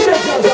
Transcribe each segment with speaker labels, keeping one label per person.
Speaker 1: Tira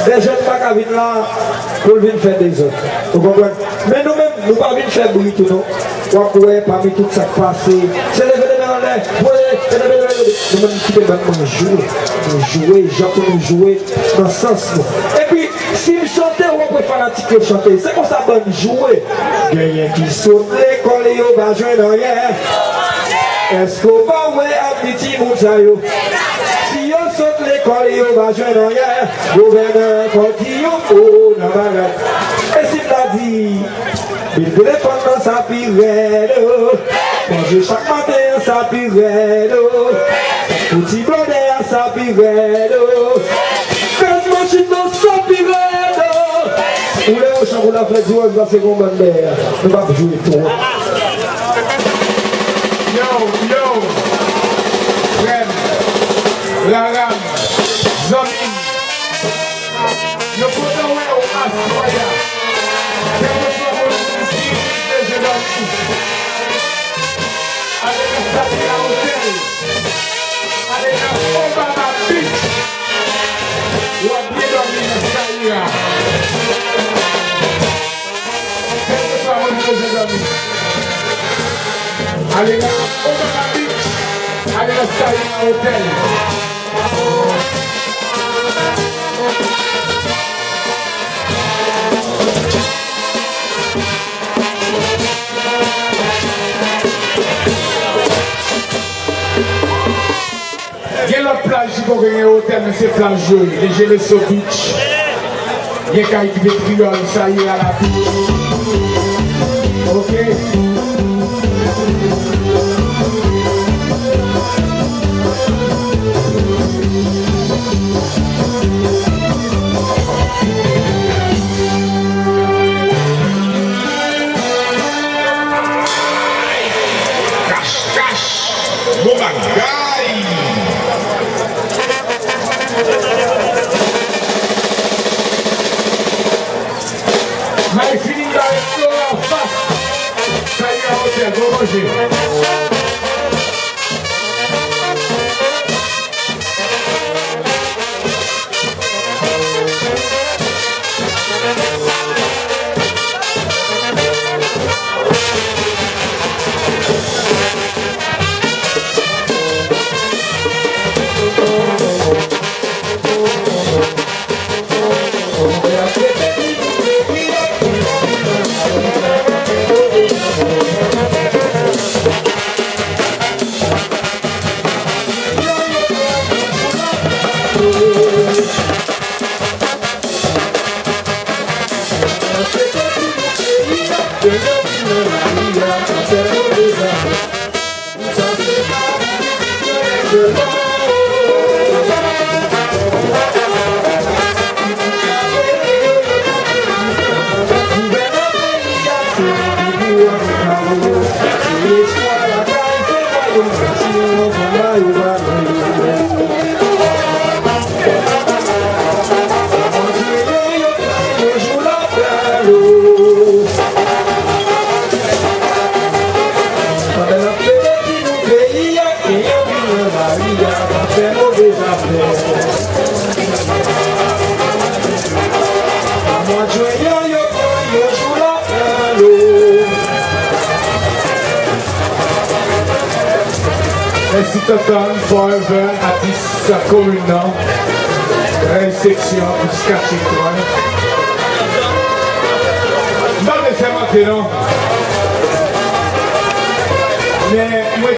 Speaker 1: Les jeunes pas qu'à venir là pour venir faire des autres. Vous comprenez? Mais nous-mêmes, nous ne pouvons pas venir faire bruit tout nous. On pourrait parmi tout ça passé. C'est les éléments en l'air. Nous-mêmes, nous pouvons jouer, nous jouer dans ce sens. Et puis, si nous chantons, on peut fanatique chanter. C'est comme ça, bonne jouer. Gagnez qui saute l'école et on va jouer dans rien. Est-ce qu'on va ouais à petit moutaillot? Si on saute l'école, on va jouer dans hier. Gouverneur, quand il y a dans la règle. Et s'il l'a dit, il voulait prendre sa pirelle. Manger chaque matin sa pirelle. Petit blondet à sa pirelle. Quand machine dans sa pirelle. Ou les chants pour la fête du roi, c'est qu'on va faire. On va jouer tout.
Speaker 2: Yo, frère, la rame, Zamine, le poteau est au Assoya, quel que soit votre style, les jeunes allez installer à l'hôtel, allez à Obama Beach, ou à bien dormir dans Saïra. Quel que soit votre jeunes amis. Allez là, Obama Beach, allez là, Saïra Hotel. Il y a la plage qui peut gagner au hôtel, mais c'est plage jolie. Les Géleso Beach. Il y a quelqu'un qui veut crier, ça y est à la beach. Ok? My feeling director fast. Saïra Hotel, go manger. Si t'attends forever, artiste sa commune, réception pour se cacher toi. Pas de faire monter, non? Mais